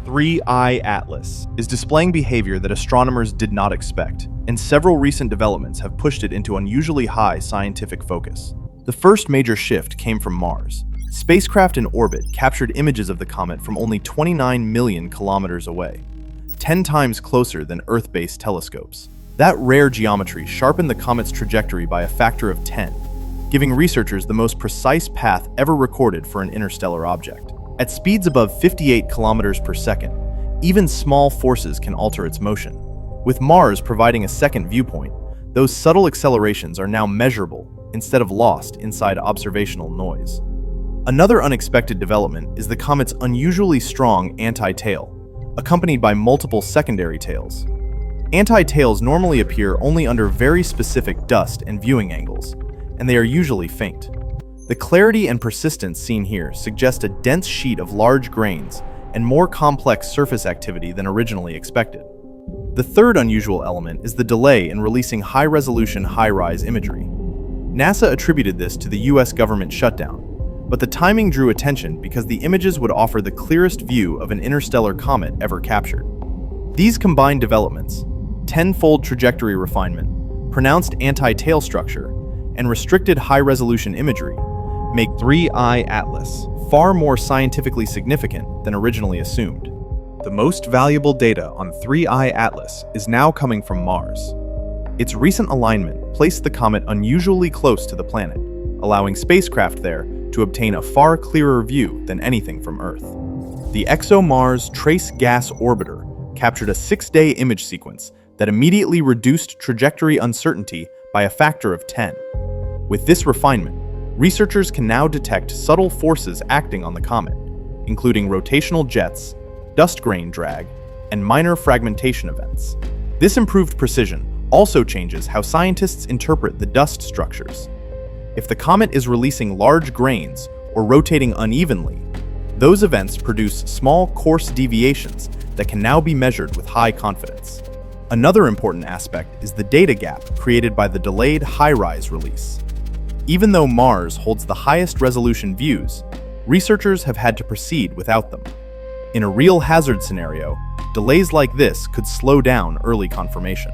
3-Eye Atlas is displaying behavior that astronomers did not expect, and several recent developments have pushed it into unusually high scientific focus. The first major shift came from Mars. Spacecraft in orbit captured images of the comet from only 29 million kilometers away, 10 times closer than Earth-based telescopes. That rare geometry sharpened the comet's trajectory by a factor of 10, giving researchers the most precise path ever recorded for an interstellar object. At speeds above 58 kilometers per second, even small forces can alter its motion. With Mars providing a second viewpoint, those subtle accelerations are now measurable instead of lost inside observational noise. Another unexpected development is the comet's unusually strong anti-tail, accompanied by multiple secondary tails. Anti-tails normally appear only under very specific dust and viewing angles, and they are usually faint. The clarity and persistence seen here suggest a dense sheet of large grains and more complex surface activity than originally expected. The third unusual element is the delay in releasing high-resolution, high-rise imagery. NASA attributed this to the US government shutdown, but the timing drew attention because the images would offer the clearest view of an interstellar comet ever captured. These combined developments, tenfold trajectory refinement, pronounced anti-tail structure, and restricted high-resolution imagery, make 3-Eye Atlas far more scientifically significant than originally assumed. The most valuable data on 3-Eye Atlas is now coming from Mars. Its recent alignment placed the comet unusually close to the planet, allowing spacecraft there to obtain a far clearer view than anything from Earth. The ExoMars Trace Gas Orbiter captured a 6-day image sequence that immediately reduced trajectory uncertainty by a factor of 10. With this refinement, researchers can now detect subtle forces acting on the comet, including rotational jets, dust grain drag, and minor fragmentation events. This improved precision also changes how scientists interpret the dust structures. If the comet is releasing large grains or rotating unevenly, those events produce small, coarse deviations that can now be measured with high confidence. Another important aspect is the data gap created by the delayed high-rise release. Even though Mars holds the highest resolution views, researchers have had to proceed without them. In a real hazard scenario, delays like this could slow down early confirmation.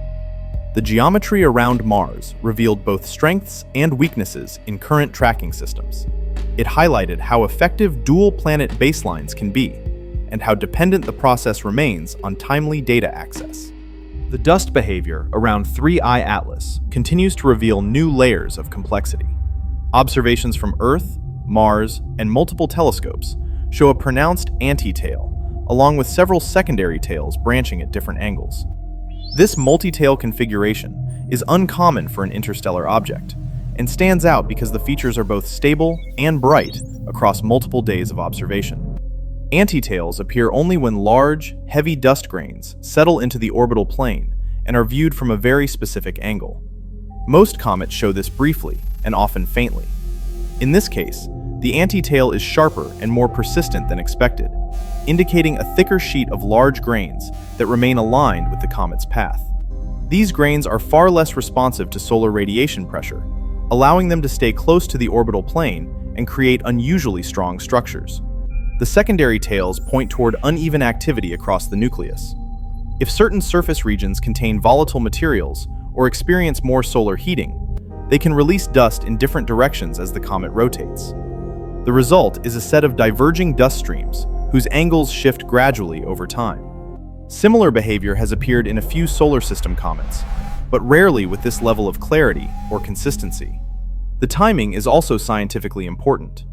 The geometry around Mars revealed both strengths and weaknesses in current tracking systems. It highlighted how effective dual-planet baselines can be, and how dependent the process remains on timely data access. The dust behavior around 3-Eye Atlas continues to reveal new layers of complexity. Observations from Earth, Mars, and multiple telescopes show a pronounced anti-tail, along with several secondary tails branching at different angles. This multi-tail configuration is uncommon for an interstellar object, and stands out because the features are both stable and bright across multiple days of observation. Anti-tails appear only when large, heavy dust grains settle into the orbital plane and are viewed from a very specific angle. Most comets show this briefly and often faintly. In this case, the anti-tail is sharper and more persistent than expected, indicating a thicker sheet of large grains that remain aligned with the comet's path. These grains are far less responsive to solar radiation pressure, allowing them to stay close to the orbital plane and create unusually strong structures. The secondary tails point toward uneven activity across the nucleus. If certain surface regions contain volatile materials or experience more solar heating, they can release dust in different directions as the comet rotates. The result is a set of diverging dust streams whose angles shift gradually over time. Similar behavior has appeared in a few solar system comets, but rarely with this level of clarity or consistency. The timing is also scientifically important.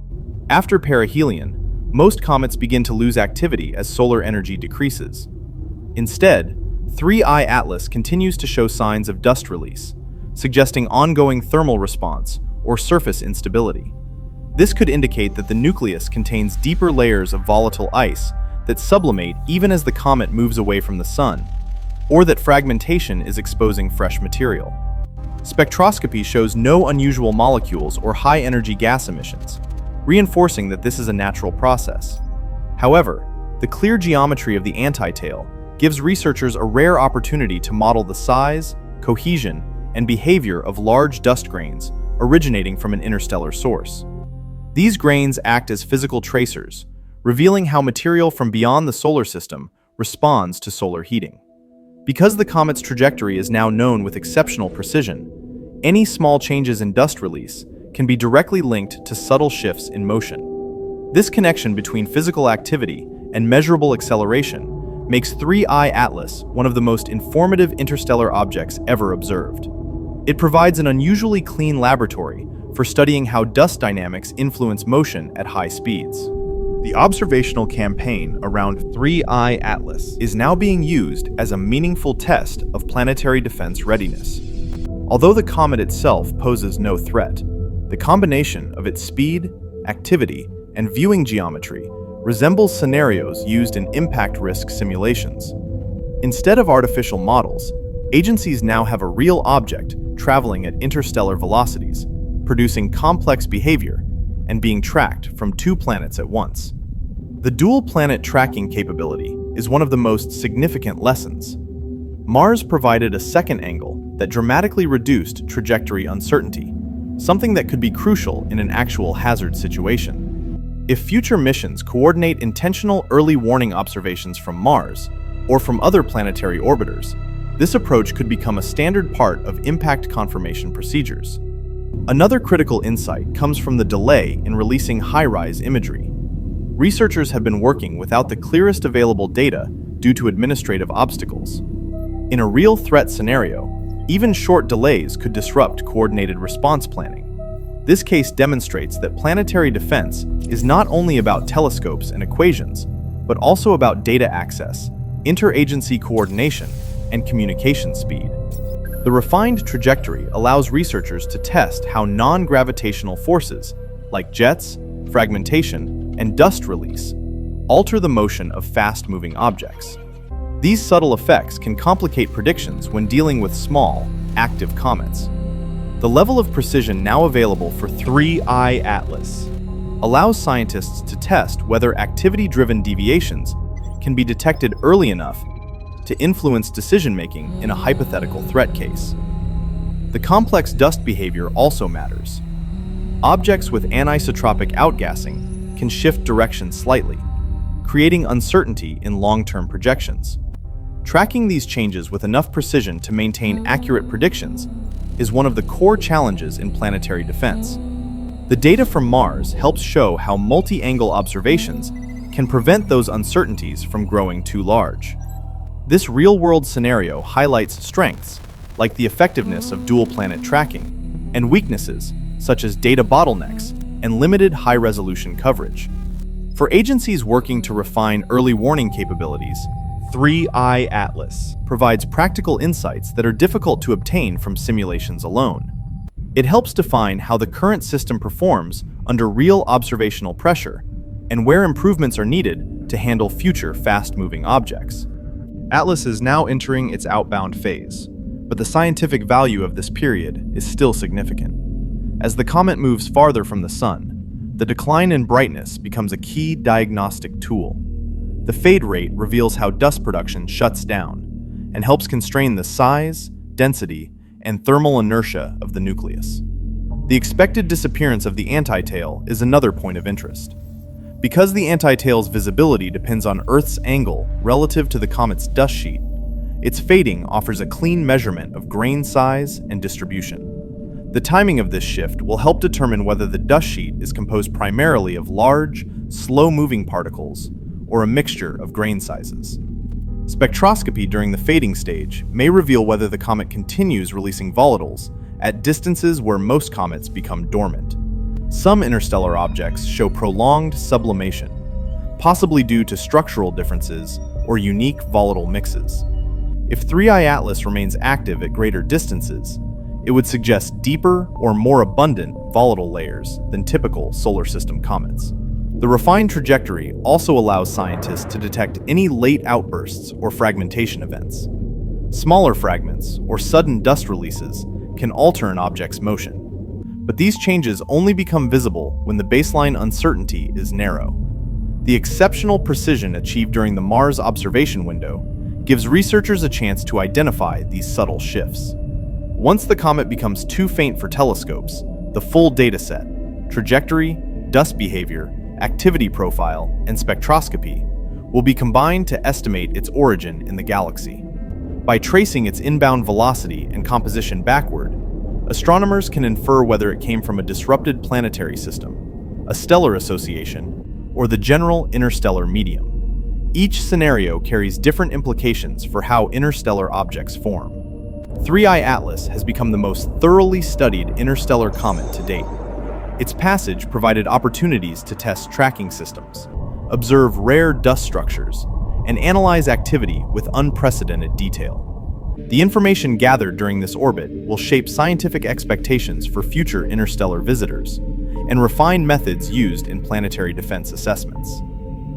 After perihelion, most comets begin to lose activity as solar energy decreases. Instead, 3-Eye Atlas continues to show signs of dust release, suggesting ongoing thermal response or surface instability. This could indicate that the nucleus contains deeper layers of volatile ice that sublimate even as the comet moves away from the sun, or that fragmentation is exposing fresh material. Spectroscopy shows no unusual molecules or high-energy gas emissions, reinforcing that this is a natural process. However, the clear geometry of the anti-tail gives researchers a rare opportunity to model the size, cohesion, and behavior of large dust grains originating from an interstellar source. These grains act as physical tracers, revealing how material from beyond the solar system responds to solar heating. Because the comet's trajectory is now known with exceptional precision, any small changes in dust release can be directly linked to subtle shifts in motion. This connection between physical activity and measurable acceleration makes 3I Atlas one of the most informative interstellar objects ever observed. It provides an unusually clean laboratory for studying how dust dynamics influence motion at high speeds. The observational campaign around 3I Atlas is now being used as a meaningful test of planetary defense readiness. Although the comet itself poses no threat, the combination of its speed, activity, and viewing geometry resembles scenarios used in impact risk simulations. Instead of artificial models, agencies now have a real object traveling at interstellar velocities, producing complex behavior and being tracked from 2 planets at once. The dual planet tracking capability is one of the most significant lessons. Mars provided a second angle that dramatically reduced trajectory uncertainty, something that could be crucial in an actual hazard situation. If future missions coordinate intentional early warning observations from Mars or from other planetary orbiters, this approach could become a standard part of impact confirmation procedures. Another critical insight comes from the delay in releasing high-rise imagery. Researchers have been working without the clearest available data due to administrative obstacles. In a real threat scenario, even short delays could disrupt coordinated response planning. This case demonstrates that planetary defense is not only about telescopes and equations, but also about data access, interagency coordination, and communication speed. The refined trajectory allows researchers to test how non-gravitational forces, like jets, fragmentation, and dust release, alter the motion of fast-moving objects. These subtle effects can complicate predictions when dealing with small, active comets. The level of precision now available for 3I Atlas allows scientists to test whether activity-driven deviations can be detected early enough to influence decision-making in a hypothetical threat case. The complex dust behavior also matters. Objects with anisotropic outgassing can shift direction slightly, creating uncertainty in long-term projections. Tracking these changes with enough precision to maintain accurate predictions is one of the core challenges in planetary defense. The data from Mars helps show how multi-angle observations can prevent those uncertainties from growing too large. This real-world scenario highlights strengths, like the effectiveness of dual-planet tracking, and weaknesses, such as data bottlenecks and limited high-resolution coverage. For agencies working to refine early warning capabilities, 3I Atlas provides practical insights that are difficult to obtain from simulations alone. It helps define how the current system performs under real observational pressure and where improvements are needed to handle future fast-moving objects. Atlas is now entering its outbound phase, but the scientific value of this period is still significant. As the comet moves farther from the Sun, the decline in brightness becomes a key diagnostic tool. The fade rate reveals how dust production shuts down and helps constrain the size, density, and thermal inertia of the nucleus. The expected disappearance of the antitail is another point of interest. Because the antitail's visibility depends on Earth's angle relative to the comet's dust sheet, its fading offers a clean measurement of grain size and distribution. The timing of this shift will help determine whether the dust sheet is composed primarily of large, slow-moving particles or a mixture of grain sizes. Spectroscopy during the fading stage may reveal whether the comet continues releasing volatiles at distances where most comets become dormant. Some interstellar objects show prolonged sublimation, possibly due to structural differences or unique volatile mixes. If 3I Atlas remains active at greater distances, it would suggest deeper or more abundant volatile layers than typical solar system comets. The refined trajectory also allows scientists to detect any late outbursts or fragmentation events. Smaller fragments or sudden dust releases can alter an object's motion, but these changes only become visible when the baseline uncertainty is narrow. The exceptional precision achieved during the Mars observation window gives researchers a chance to identify these subtle shifts. Once the comet becomes too faint for telescopes, the full dataset, trajectory, dust behavior, activity profile, and spectroscopy, will be combined to estimate its origin in the galaxy. By tracing its inbound velocity and composition backward, astronomers can infer whether it came from a disrupted planetary system, a stellar association, or the general interstellar medium. Each scenario carries different implications for how interstellar objects form. 3I Atlas has become the most thoroughly studied interstellar comet to date. Its passage provided opportunities to test tracking systems, observe rare dust structures, and analyze activity with unprecedented detail. The information gathered during this orbit will shape scientific expectations for future interstellar visitors and refine methods used in planetary defense assessments.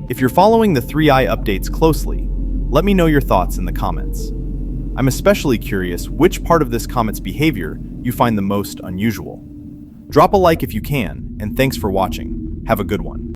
If you're following the 3I updates closely, let me know your thoughts in the comments. I'm especially curious which part of this comet's behavior you find the most unusual. Drop a like if you can, and thanks for watching. Have a good one.